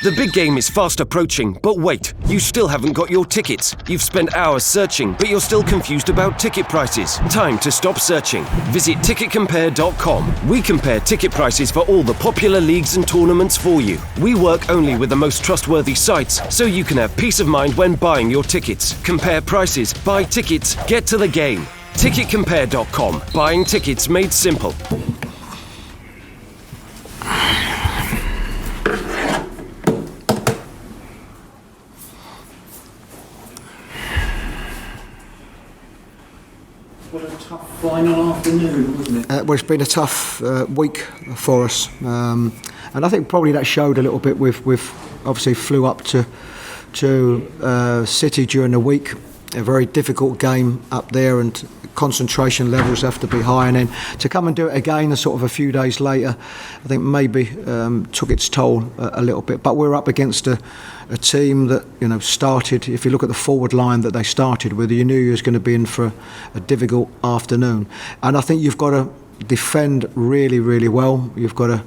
The big game is fast approaching, but wait, you still haven't got your tickets. You've spent hours searching, but you're still confused about ticket prices. Time to stop searching. Visit ticketcompare.com. We compare ticket prices for all the popular leagues and tournaments for you. We work only with the most trustworthy sites, so you can have peace of mind when buying your tickets. Compare prices, buy tickets, get to the game. Ticketcompare.com. Buying tickets made simple. What a tough final afternoon, wasn't it? Well, it's been a tough week for us, and I think probably that showed a little bit. We've obviously flew up to City during the week, a very difficult game up there, and concentration levels have to be high, and then to come and do it again sort of a few days later, I think maybe took its toll a little bit. But we're up against a team that, you know, started, if you look at the forward line that they started with, you knew you was going to be in for a difficult afternoon. And I think you've got to defend really, really well. You've got to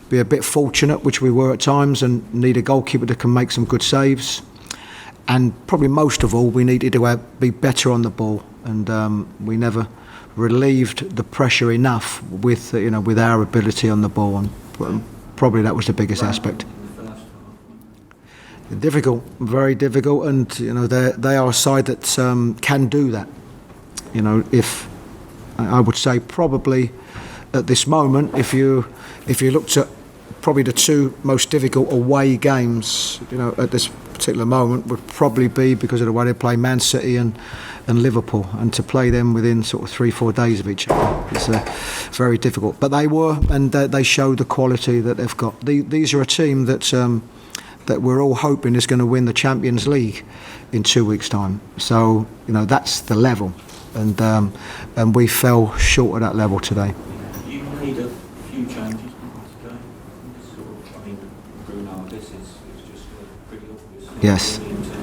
be a bit fortunate, which we were at times, and need a goalkeeper that can make some good saves. And probably most of all, we needed to be better on the ball, and we never relieved the pressure enough with with our ability on the ball, and probably that was the biggest aspect. Difficult, very difficult, and they are a side that can do that. If I would say probably at this moment, if you looked at probably the two most difficult away games, at this particular moment, would probably be because of the way they play Man City and Liverpool, and to play them within sort of 3-4 days of each other, it's very difficult. But they were, and they showed the quality that they've got. These are a team that we're all hoping is going to win the Champions League in 2 weeks' time. So that's the level, and we fell short of that level today. You made a few changes today. Bruno, this is just pretty obvious. Yes. In terms of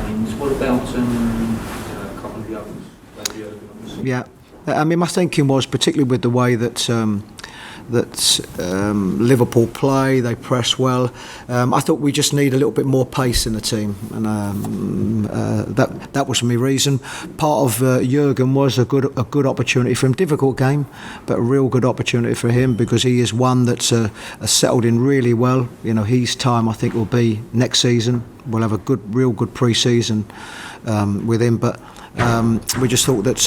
games. What about a couple of the others? Yeah, I mean, my thinking was, particularly with the way that Liverpool play, they press well. I thought we just need a little bit more pace in the team, and that was my reason. Part of Jurgen was a good opportunity for him. Difficult game, but a real good opportunity for him, because he is one that's settled in really well. His time, I think, will be next season. We'll have a real good pre-season with him, but. We just thought that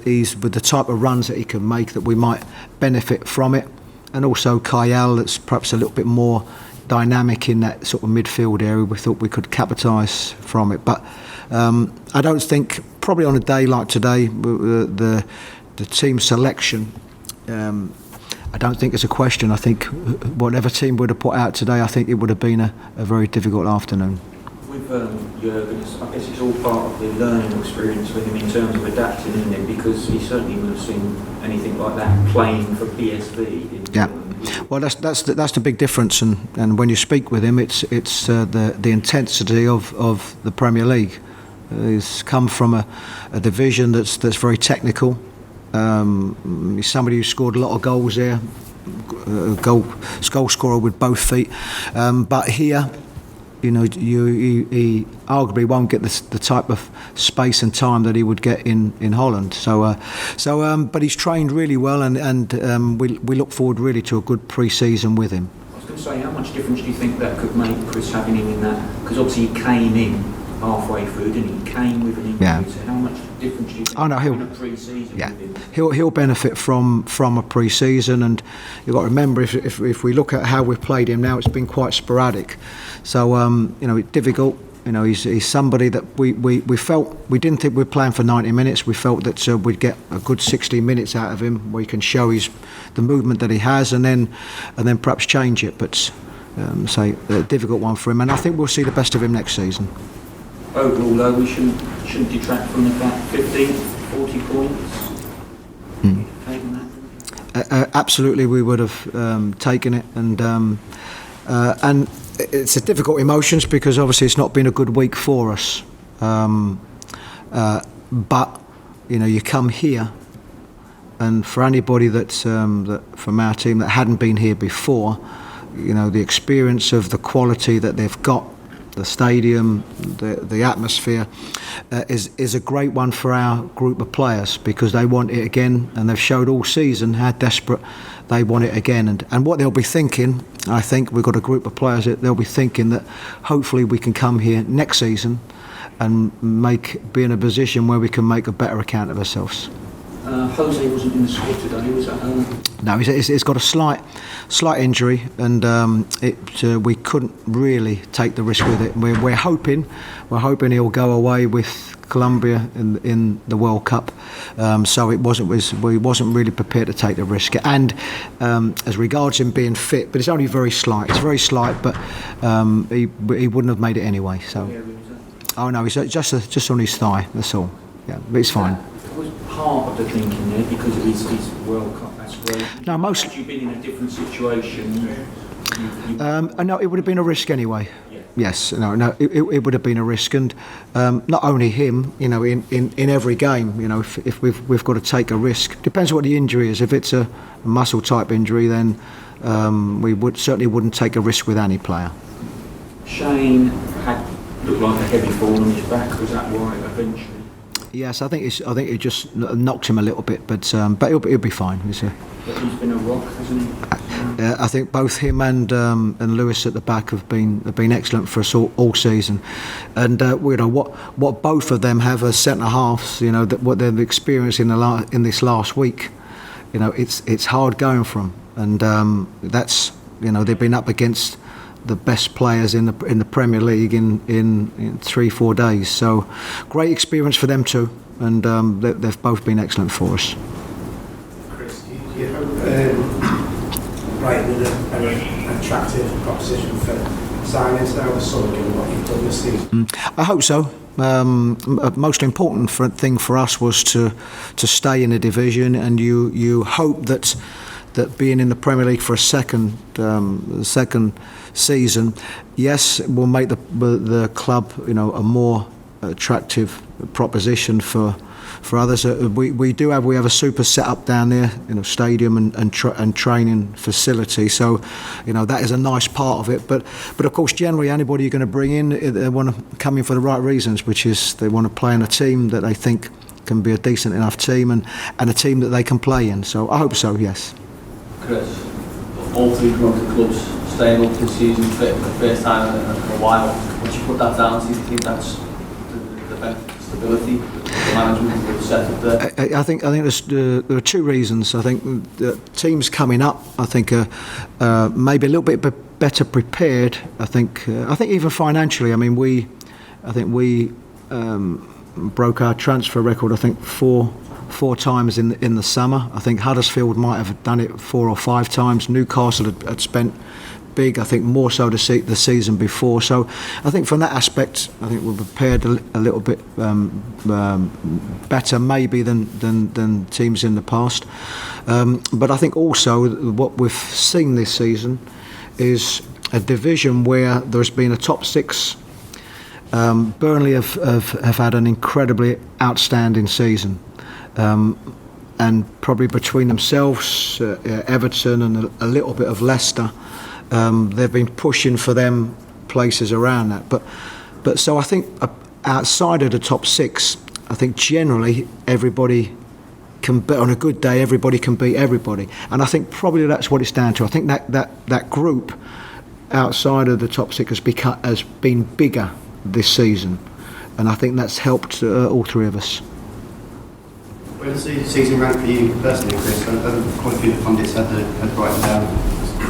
he's with the type of runs that he can make, that we might benefit from it, and also Kyle, that's perhaps a little bit more dynamic in that sort of midfield area. We thought we could capitalise from it, but I don't think, probably on a day like today, the team selection, I don't think it's a question. I think whatever team would have put out today, I think it would have been a very difficult afternoon. With Jurgen, I guess it's all part of the learning experience with him in terms of adapting, isn't it? Because he certainly would have seen anything like that playing for PSV. Yeah, well, that's the big difference, and when you speak with him, it's the intensity of the Premier League. He's come from a division that's very technical. He's somebody who scored a lot of goals there, goal scorer with both feet, but here. He arguably won't get the type of space and time that he would get in Holland. But he's trained really well, and we look forward really to a good pre-season with him. I was going to say, how much difference do you think that could make, Chris, having him in that? Because obviously he came in halfway through, didn't he? Came with an injury. Yeah. So how much difference do you think in a pre-season with him? He'll benefit from a pre-season, and you've got to remember, if we look at how we've played him now, it's been quite sporadic. So it's difficult. He's somebody that we felt, we didn't think we were playing for 90 minutes. We felt that we'd get a good 60 minutes out of him, where he can show the movement that he has, and then perhaps change it. But a difficult one for him, and I think we'll see the best of him next season. Overall, though, we shouldn't detract from the fact 15, 40 points. Taken that? Absolutely, we would have taken it, and it's a difficult emotions, because obviously it's not been a good week for us. But you come here, and for anybody that from our team that hadn't been here before, the experience of the quality that they've got, the stadium, the atmosphere, is a great one for our group of players, because they want it again, and they've showed all season how desperate they want it again. And what they'll be thinking, I think we've got a group of players that they'll be thinking that hopefully we can come here next season and be in a position where we can make a better account of ourselves. Jose wasn't in the squad today, was that? No, he's got a slight injury, and we couldn't really take the risk with it. We're hoping he'll go away with Colombia in the World Cup. So we wasn't really prepared to take the risk. And as regards him being fit, but it's only very slight. It's very slight, but he wouldn't have made it anyway. So. Oh no, he's just on his thigh. That's all. Yeah, but it's fine. Was part of the thinking there because of his World Cup aspiration? No, had you been in a different situation? No, it would have been a risk anyway. Yeah. Yes, no, it would have been a risk, and not only him. In every game, if we've got to take a risk. Depends what the injury is. If it's a muscle type injury, then we certainly wouldn't take a risk with any player. Shane looked like a heavy fall on his back. Was that why eventually? Yes, I think it just knocked him a little bit, but he'll be fine. But he's been a rock, hasn't he? I think both him and Lewis at the back have been excellent for us all season, and what both of them have as centre halves, that what they've experienced in this last week, it's hard going for them, and that's they've been up against the best players in the Premier League in 3-4 days. So great experience for them too, and they've both been excellent for us. Chris, do you hope Brighton is an attractive proposition for signings now, the sort of given what you've done this season? I hope so. Most important thing for us was to stay in the division, and you hope that being in the Premier League for a second season, yes, will make the club a more attractive proposition for others. We have a super setup down there, stadium and training facility. So that is a nice part of it. But of course, generally anybody you're going to bring in, they want to come in for the right reasons, which is they want to play in a team that they think can be a decent enough team and a team that they can play in. So I hope so, yes. Chris, all three promoted clubs staying up this season for the first time in a while. What do you put that down to? Do you think that's the stability, the management, the setup there? I think there are two reasons. I think the teams coming up, I think, are maybe a little bit better prepared. I think even financially. I mean, we broke our transfer record. I think four times in the summer. I think Huddersfield might have done it 4 or 5 times. Newcastle had spent big, I think more so the season before. So I think from that aspect, I think we're prepared a little bit better maybe than teams in the past. But I think also what we've seen this season is a division where there's been a top 6. Burnley have had an incredibly outstanding season. And probably between themselves, Everton and a little bit of Leicester, they've been pushing for them places around that. But so I think outside of the top 6, I think generally everybody can beat on a good day. Everybody can beat everybody, and I think probably that's what it's down to. I think that group outside of the top 6 has been bigger this season, and I think that's helped all three of us. Where does the season rank for you personally, Chris? Quite a few of the pundits had Brighton down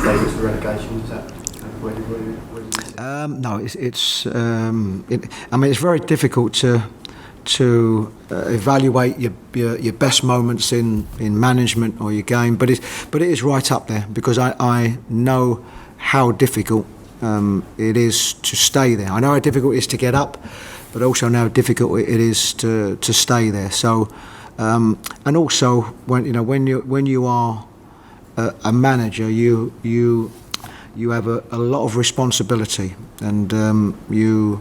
favourites for relegation. Is that where no, I mean, it's very difficult to evaluate your best moments in management or your game, but it is right up there, because I know how difficult it is to stay there. I know how difficult it is to get up, but also know how difficult it is to stay there. So. And also, when you are a manager, you have a lot of responsibility, and you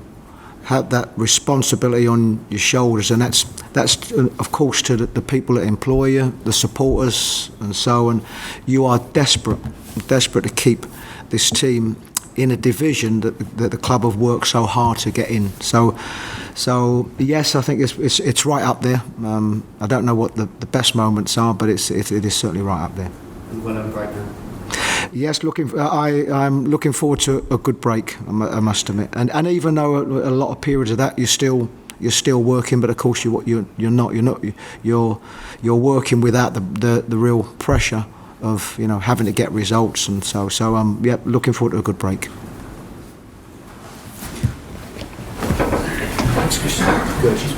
have that responsibility on your shoulders, and that's of course to the people that employ you, the supporters, and so on. You are desperate to keep this team in a division that the club have worked so hard to get in. So yes, I think it's right up there. I don't know what the best moments are, but it is certainly right up there. Well over break now. Yes, I'm looking forward to a good break. I must admit, and even though a lot of periods of that you're still working, but of course you're not you're working without the real pressure of having to get results, and so looking forward to a good break. Thanks, Chris. Good.